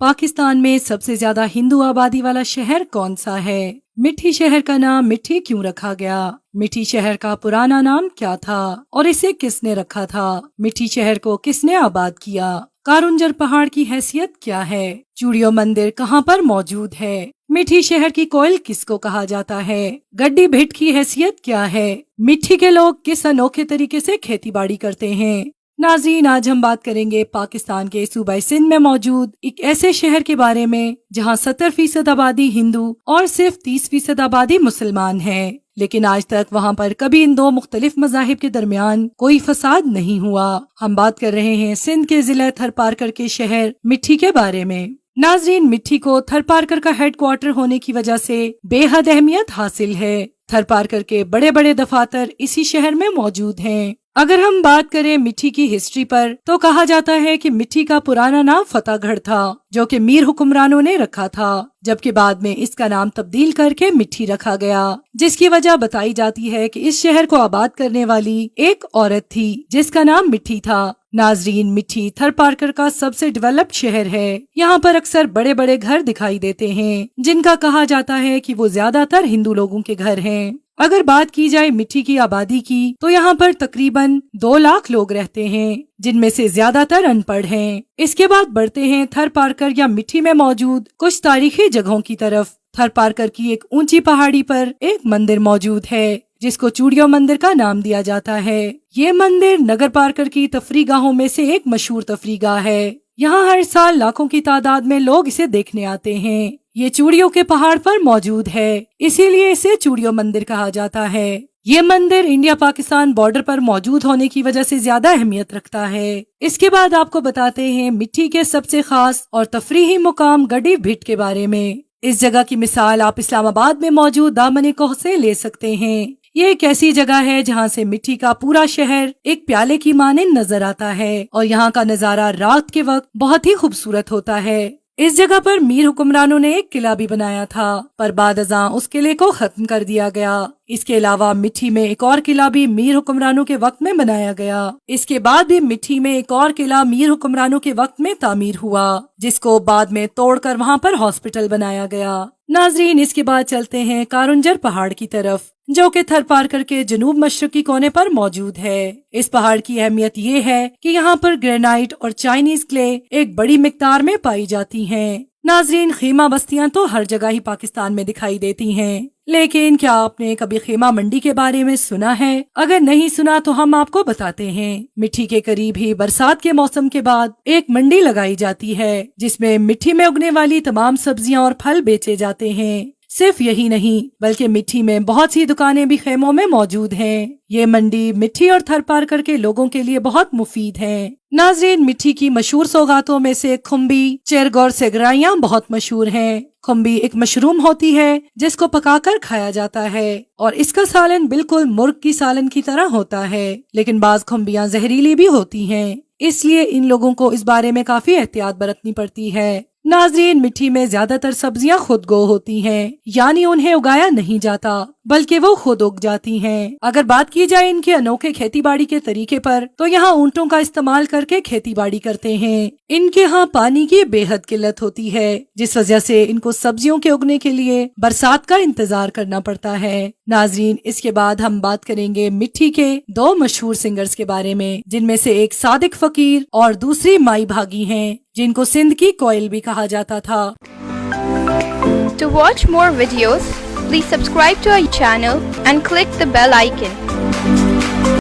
पाकिस्तान में सबसे ज्यादा हिंदू आबादी वाला शहर कौन सा है? मिठी शहर का नाम मिठी क्यों रखा गया? मिठी शहर का पुराना नाम क्या था और इसे किसने रखा था? मिठी शहर को किसने आबाद किया? कारुंजर पहाड़ की हैसियत क्या है? चूड़ियों मंदिर कहाँ पर मौजूद है? मिठी शहर की कोयल किसको कहा जाता है? गड्डी भिट की हैसियत क्या है? मिठी के लोग किस अनोखे तरीके से खेती बाड़ी करते हैं? नाज़रीन, आज हम बात करेंगे पाकिस्तान के सूबा सिंध में मौजूद एक ऐसे शहर के बारे में जहां 70% आबादी हिंदू और सिर्फ 30% आबादी मुसलमान है। लेकिन आज तक वहां पर कभी इन दो मुख्तलिफ मज़ाहिब के दरमियान कोई फसाद नहीं हुआ। हम बात कर रहे हैं सिंध के जिला थरपारकर के शहर मिठी के बारे में। नाज़रीन, मिठी को थरपारकर का हेडक्वार्टर होने की वजह से बेहद अहमियत हासिल है। थरपारकर के बड़े बड़े दफातर इसी शहर में मौजूद हैं। अगर हम बात करें मिठी की हिस्ट्री पर तो कहा जाता है कि मिठी का पुराना नाम फतेहगढ़ था, जो कि मीर हुक्मरानों ने रखा था, जबकि बाद में इसका नाम तब्दील करके मिठी रखा गया, जिसकी वजह बताई जाती है कि इस शहर को आबाद करने वाली एक औरत थी जिसका नाम मिठी था। नाजरीन, मिठी थरपारकर का सबसे डेवलप्ड शहर है। यहाँ पर अक्सर बड़े बड़े घर दिखाई देते हैं जिनका कहा जाता है कि वो ज्यादातर हिंदू लोगों के घर हैं। अगर बात की जाए मिठी की आबादी की तो यहाँ पर तकरीबन 2 लाख लोग रहते हैं, जिनमें से ज्यादातर अनपढ़ हैं। इसके बाद बढ़ते हैं थरपारकर या मिठी में मौजूद कुछ तारीखी जगहों की तरफ। थरपारकर की एक ऊंची पहाड़ी पर एक मंदिर मौजूद है जिसको चूड़ियों मंदिर का नाम दिया जाता है। ये मंदिर नगर पारकर की तफरीगाहों में से एक मशहूर तफरीगाह है। यहाँ हर साल लाखों की तादाद में लोग इसे देखने आते हैं। ये चूड़ियों के पहाड़ पर मौजूद है, इसीलिए इसे चूड़ियों मंदिर कहा जाता है। ये मंदिर इंडिया पाकिस्तान बॉर्डर पर मौजूद होने की वजह से ज्यादा अहमियत रखता है। इसके बाद आपको बताते हैं मिठी के सबसे खास और तफरीही मुकाम गड्डी भिट के बारे में। इस जगह की मिसाल आप इस्लामाबाद में मौजूद दामन कोह से ले सकते हैं। ये एक ऐसी जगह है जहाँ से मिठी का पूरा शहर एक प्याले की मानिंद नजर आता है और यहाँ का नजारा रात के वक्त बहुत ही खूबसूरत होता है। इस जगह पर मीर हुक्मरानों ने एक किला भी बनाया था, पर बाद अज़ां उस किले को खत्म कर दिया गया। इसके अलावा मिठी में एक और किला भी मीर हुक्मरानों के वक्त में बनाया गया। इसके बाद भी मिठी में एक और किला मीर हुक्मरानों के वक्त में तामीर हुआ, जिसको बाद में तोड़कर वहाँ पर हॉस्पिटल बनाया गया। नाजरीन, इसके बाद चलते हैं कारुंजर पहाड़ की तरफ, जो कि थरपारकर के जनूब मशरकी कोने पर मौजूद है। इस पहाड़ की अहमियत ये है कि यहाँ पर ग्रेनाइट और चाइनीज क्ले एक बड़ी मिकदार में पाई जाती हैं। नाजरीन, खीमा बस्तियां तो हर जगह ही पाकिस्तान में दिखाई देती हैं, लेकिन क्या आपने कभी खीमा मंडी के बारे में सुना है? अगर नहीं सुना तो हम आपको बताते हैं। मिठी के करीब ही बरसात के मौसम के बाद एक मंडी लगाई जाती है, जिसमें मिठी में उगने वाली तमाम सब्जियां और फल बेचे जाते हैं। सिर्फ यही नहीं बल्कि मिठी में बहुत सी दुकानें भी खेमों में मौजूद हैं। ये मंडी मिठी और थरपारकर के लोगों के लिए बहुत मुफीद है। नाजरीन, मिठी की मशहूर सौगातों में से खुम्बी, चरग और सेगराइयाँ बहुत मशहूर हैं। खुम्बी एक मशरूम होती है जिसको पकाकर खाया जाता है और इसका सालन बिल्कुल मुर्ग की सालन की तरह होता है, लेकिन बाज खुम्बियाँ जहरीली भी होती हैं, इसलिए इन लोगों को इस बारे में काफी एहतियात बरतनी पड़ती है। नाजरीन, मिठी में ज्यादातर सब्जियां खुद गो होती हैं, यानी उन्हें उगाया नहीं जाता बल्कि वो खुद उग जाती हैं। अगर बात की जाए इनके अनोखे खेतीबाड़ी के तरीके पर तो यहाँ ऊंटों का इस्तेमाल करके खेतीबाड़ी करते हैं। इनके यहाँ पानी की बेहद किल्लत होती है, जिस वजह से इनको सब्जियों के उगने के लिए बरसात का इंतजार करना पड़ता है। नाजरीन, इसके बाद हम बात करेंगे मिठी के 2 मशहूर सिंगर्स के बारे में, जिनमें से एक सादिक फकीर और दूसरी माई भागी हैं, जिनको सिंध की कोयल भी कहा जाता था। To watch more videos, please subscribe to our channel and click the bell icon.